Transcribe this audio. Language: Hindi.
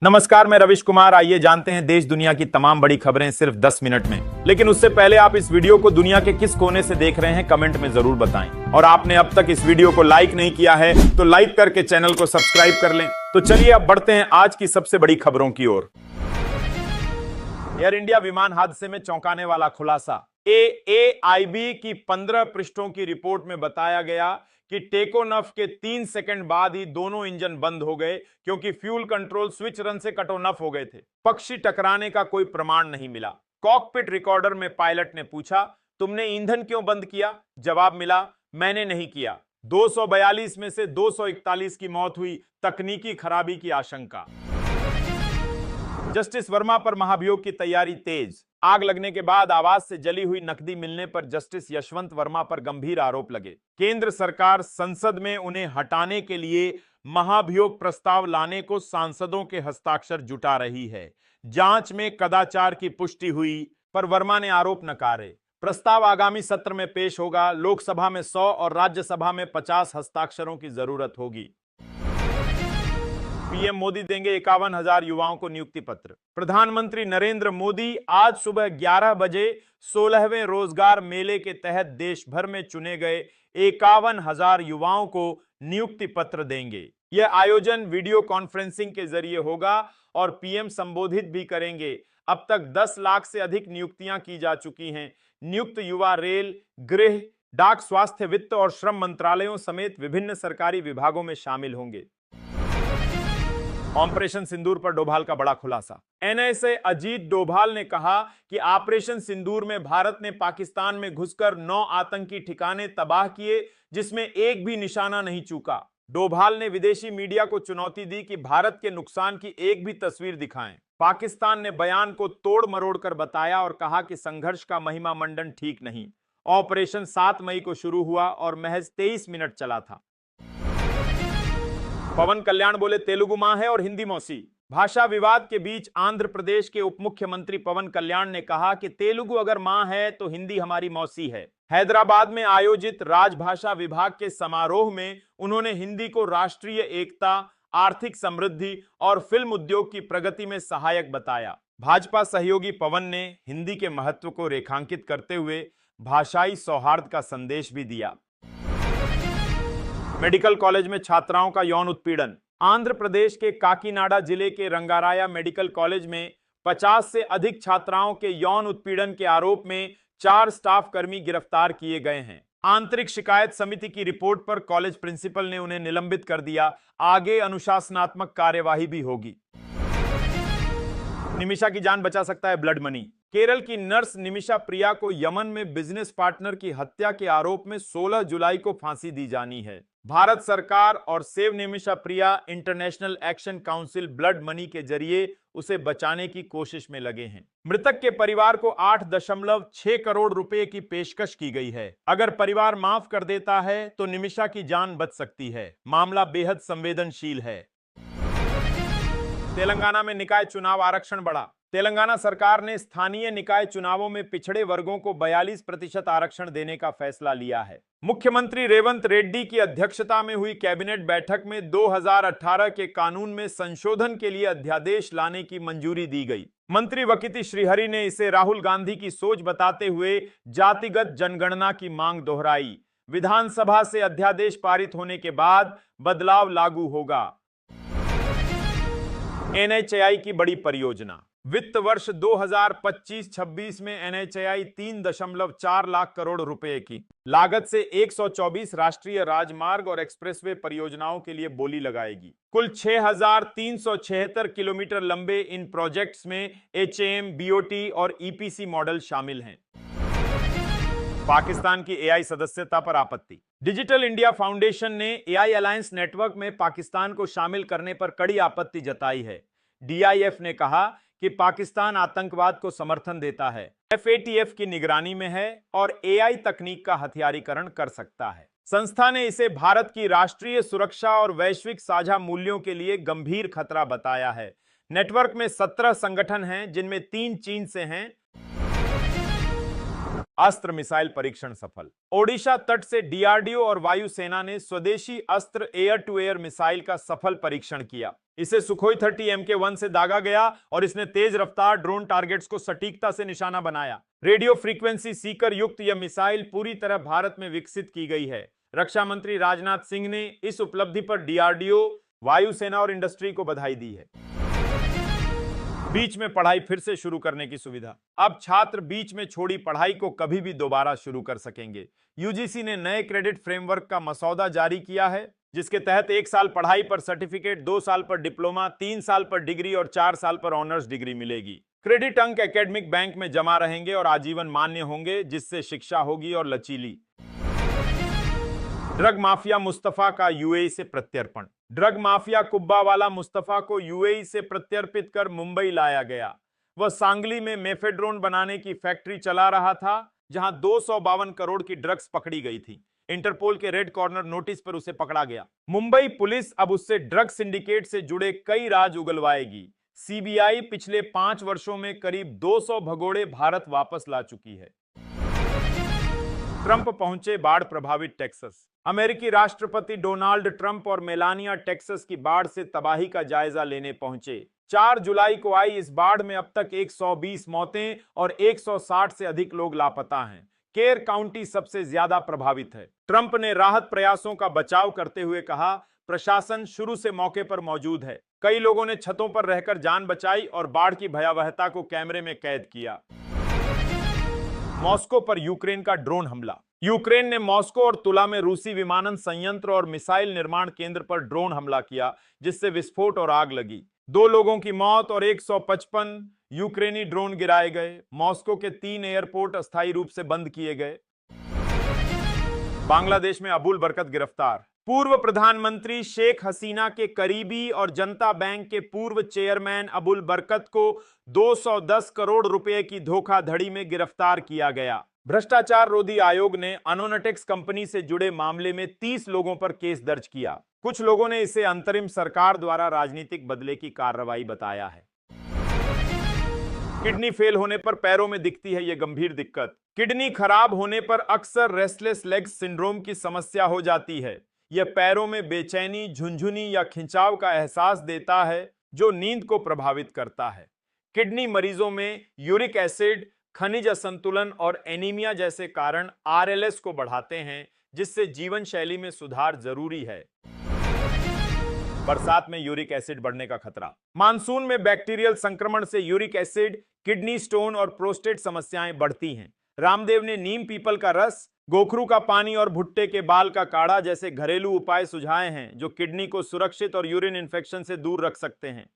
नमस्कार, मैं रविश कुमार। आइए जानते हैं देश दुनिया की तमाम बड़ी खबरें सिर्फ 10 मिनट में। लेकिन उससे पहले आप इस वीडियो को दुनिया के किस कोने से देख रहे हैं कमेंट में जरूर बताएं। और आपने अब तक इस वीडियो को लाइक नहीं किया है तो लाइक करके चैनल को सब्सक्राइब कर लें। तो चलिए अब बढ़ते हैं आज की सबसे बड़ी खबरों की ओर। एयर इंडिया विमान हादसे में चौंकाने वाला खुलासा। AAIB की 15 पृष्ठों की रिपोर्ट में बताया गया कि टेक ऑफ के 3 सेकंड बाद ही दोनों इंजन बंद हो गए क्योंकि फ्यूल कंट्रोल स्विच रन से कट ऑफ हो गए थे। पक्षी टकराने का कोई प्रमाण नहीं मिला। कॉकपिट रिकॉर्डर में पायलट ने पूछा, तुमने ईंधन क्यों बंद किया? जवाब मिला, मैंने नहीं किया। 242 में से 241 की मौत हुई। तकनीकी खराबी की आशंका। जस्टिस वर्मा पर महाभियोग की तैयारी तेज। आग लगने के बाद आवाज से जली हुई नकदी मिलने पर जस्टिस यशवंत वर्मा पर गंभीर आरोप लगे। केंद्र सरकार संसद में उन्हें हटाने के लिए महाभियोग प्रस्ताव लाने को सांसदों के हस्ताक्षर जुटा रही है। जांच में कदाचार की पुष्टि हुई पर वर्मा ने आरोप नकारे। प्रस्ताव आगामी सत्र में पेश होगा। लोकसभा में 100 और राज्यसभा में 50 हस्ताक्षरों की जरूरत होगी। पीएम मोदी देंगे 51,000 युवाओं को नियुक्ति पत्र। प्रधानमंत्री नरेंद्र मोदी आज सुबह 11 बजे 16वें रोजगार मेले के तहत देश भर में चुने गए 51,000 युवाओं को नियुक्ति पत्र देंगे। यह आयोजन वीडियो कॉन्फ्रेंसिंग के जरिए होगा और पीएम संबोधित भी करेंगे। अब तक 10 लाख से अधिक नियुक्तियां की जा चुकी हैं। नियुक्त युवा रेल, गृह, डाक, स्वास्थ्य, वित्त और श्रम मंत्रालयों समेत विभिन्न सरकारी विभागों में शामिल होंगे। ऑपरेशन सिंदूर पर डोभाल का बड़ा खुलासा। एनआईए अजीत डोभाल ने कहा कि ऑपरेशन सिंदूर में भारत ने पाकिस्तान में घुसकर 9 आतंकी ठिकाने तबाह किए, जिसमें एक भी निशाना नहीं चूका। डोभाल ने विदेशी मीडिया को चुनौती दी कि भारत के नुकसान की एक भी तस्वीर दिखाएं। पाकिस्तान ने बयान को तोड़ मरोड़ कर बताया और कहा कि संघर्ष का महिमा मंडन ठीक नहीं। ऑपरेशन 7 मई को शुरू हुआ और महज 23 मिनट चला था। पवन कल्याण बोले, तेलुगु मां है और हिंदी मौसी। भाषा विवाद के बीच आंध्र प्रदेश के उप मुख्यमंत्री पवन कल्याण ने कहा कि तेलुगु अगर मां है तो हिंदी हमारी मौसी है। हैदराबाद में आयोजित राजभाषा विभाग के समारोह में उन्होंने हिंदी को राष्ट्रीय एकता, आर्थिक समृद्धि और फिल्म उद्योग की प्रगति में सहायक बताया। भाजपा सहयोगी पवन ने हिंदी के महत्व को रेखांकित करते हुए भाषाई सौहार्द का संदेश भी दिया। मेडिकल कॉलेज में छात्राओं का यौन उत्पीड़न। आंध्र प्रदेश के काकीनाडा जिले के रंगाराया मेडिकल कॉलेज में 50 से अधिक छात्राओं के यौन उत्पीड़न के आरोप में 4 स्टाफ कर्मी गिरफ्तार किए गए हैं। आंतरिक शिकायत समिति की रिपोर्ट पर कॉलेज प्रिंसिपल ने उन्हें निलंबित कर दिया। आगे अनुशासनात्मक कार्यवाही भी होगी। निमिषा की जान बचा सकता है ब्लड मनी। केरल की नर्स निमिषा प्रिया को यमन में बिजनेस पार्टनर की हत्या के आरोप में 16 जुलाई को फांसी दी जानी है। भारत सरकार और save Nimisha Priya international action council blood money के जरिए उसे बचाने की कोशिश में लगे हैं। मृतक के परिवार को 8.6 करोड़ रुपए की पेशकश की गई है। अगर परिवार माफ कर देता है तो निमिषा की जान बच सकती है। मामला बेहद संवेदनशील है। तेलंगाना में निकाय चुनाव आरक्षण बढ़ा। तेलंगाना सरकार ने स्थानीय निकाय चुनावों में पिछड़े वर्गों को 42% आरक्षण देने का फैसला लिया है। मुख्यमंत्री रेवंत रेड्डी की अध्यक्षता में हुई कैबिनेट बैठक में 2018 के कानून में संशोधन के लिए अध्यादेश लाने की मंजूरी दी गई। मंत्री वकीती श्रीहरि ने इसे राहुल गांधी की सोच बताते हुए जातिगत जनगणना की मांग दोहराई। विधानसभा से अध्यादेश पारित होने के बाद बदलाव लागू होगा। एनएचएआई की बड़ी परियोजना। वित्त वर्ष 2025-26 में एनएचएआई 3.4 लाख करोड़ रुपए की लागत से 124 राष्ट्रीय राजमार्ग और एक्सप्रेसवे परियोजनाओं के लिए बोली लगाएगी। कुल 6,376 किलोमीटर लंबे इन प्रोजेक्ट्स में एचएएम, बीओटी और ईपीसी मॉडल शामिल हैं। पाकिस्तान की एआई सदस्यता पर आपत्ति। डिजिटल इंडिया फाउंडेशन ने एआई अलायंस नेटवर्क में पाकिस्तान को शामिल करने पर कड़ी आपत्ति जताई है। डीआईएफ ने कहा कि पाकिस्तान आतंकवाद को समर्थन देता है, एफएटीएफ की निगरानी में है और एआई तकनीक का हथियारीकरण कर सकता है। संस्था ने इसे भारत की राष्ट्रीय सुरक्षा और वैश्विक साझा मूल्यों के लिए गंभीर खतरा बताया है। नेटवर्क में 17 संगठन हैं, जिनमें 3 चीन से हैं। अस्त्र मिसाइल परीक्षण सफल। ओडिशा तट से डीआरडीओ और वायुसेना ने स्वदेशी अस्त्र एयर टू एयर मिसाइल का सफल परीक्षण किया। इसे सुखोई 30 MK1 से दागा गया और इसने तेज रफ्तार ड्रोन टारगेट्स को सटीकता से निशाना बनाया। रेडियो फ्रीक्वेंसी सीकर युक्त यह मिसाइल पूरी तरह भारत में विकसित की गई है। रक्षा मंत्री राजनाथ सिंह ने इस उपलब्धि पर डीआरडीओ, वायुसेना और इंडस्ट्री को बधाई दी है। बीच में पढ़ाई फिर से शुरू करने की सुविधा। अब छात्र बीच में छोड़ी पढ़ाई को कभी भी दोबारा शुरू कर सकेंगे। यूजीसी ने नए क्रेडिट फ्रेमवर्क का मसौदा जारी किया है, जिसके तहत 1 साल पढ़ाई पर सर्टिफिकेट, 2 साल पर डिप्लोमा, 3 साल पर डिग्री और 4 साल पर ऑनर्स डिग्री मिलेगी। क्रेडिट अंक एकेडमिक बैंक में जमा रहेंगे और आजीवन मान्य होंगे, जिससे शिक्षा होगी और लचीली। ड्रग माफिया मुस्तफा का यूएई से प्रत्यर्पण। ड्रग माफिया कुब्बावाला मुस्तफा को यूएई से प्रत्यर्पित कर मुंबई लाया गया। वह सांगली में मेफेड्रोन बनाने की फैक्ट्री चला रहा था, जहां 252 करोड़ की ड्रग्स पकड़ी गई थी। इंटरपोल के रेड कॉर्नर नोटिस पर उसे पकड़ा गया। मुंबई पुलिस अब उससे ड्रग सिंडिकेट से जुड़े कई राज उगलवाएगी। सीबीआई पिछले 5 वर्षों में करीब 200 भगोड़े भारत वापस ला चुकी है। ट्रंप पहुंचे बाढ़ प्रभावित टेक्सास। अमेरिकी राष्ट्रपति डोनाल्ड ट्रंप और मेलानिया टेक्सास की बाढ़ से तबाही का जायजा लेने पहुंचे। 4 जुलाई को आई इस बाढ़ में अब तक 120 मौतें और 160 से अधिक लोग लापता हैं। केर काउंटी सबसे ज्यादा प्रभावित है। ट्रंप ने राहत प्रयासों का बचाव करते हुए कहा, प्रशासन शुरू से मौके पर मौजूद है। कई लोगों ने छतों पर रहकर जान बचाई और बाढ़ की भयावहता को कैमरे में कैद किया। मॉस्को पर यूक्रेन का ड्रोन हमला। यूक्रेन ने मॉस्को और तुला में रूसी विमानन संयंत्र और मिसाइल निर्माण केंद्र पर ड्रोन हमला किया, जिससे विस्फोट और आग लगी। 2 लोगों की मौत और 155 यूक्रेनी ड्रोन गिराए गए। मॉस्को के 3 एयरपोर्ट अस्थायी रूप से बंद किए गए। बांग्लादेश में अबुल बरकत गिरफ्तार। पूर्व प्रधानमंत्री शेख हसीना के करीबी और जनता बैंक के पूर्व चेयरमैन अबुल बरकत को 210 करोड़ रुपए की धोखाधड़ी में गिरफ्तार किया गया। भ्रष्टाचार रोधी आयोग ने अनोनेटिक्स कंपनी से जुड़े मामले में 30 लोगों पर केस दर्ज किया। कुछ लोगों ने इसे अंतरिम सरकार द्वारा राजनीतिक बदले की कार्रवाई बताया है। किडनी फेल होने पर पैरों में दिखती है यह गंभीर दिक्कत। किडनी खराब होने पर अक्सर रेस्टलेस लेग्स सिंड्रोम की समस्या हो जाती है। यह पैरों में बेचैनी, झुंझुनी या खिंचाव का एहसास देता है, जो नींद को प्रभावित करता है। किडनी मरीजों में यूरिक एसिड, खनिज असंतुलन और एनीमिया जैसे कारण आरएलएस को बढ़ाते हैं, जिससे जीवन शैली में सुधार जरूरी है। बरसात में यूरिक एसिड बढ़ने का खतरा। मानसून में बैक्टीरियल संक्रमण से यूरिक एसिड, किडनी स्टोन और प्रोस्टेट समस्याएं बढ़ती हैं। रामदेव ने नीम पीपल का रस, गोखरू का पानी और भुट्टे के बाल का काढ़ा जैसे घरेलू उपाय सुझाए हैं, जो किडनी को सुरक्षित और यूरिन इन्फेक्शन से दूर रख सकते हैं।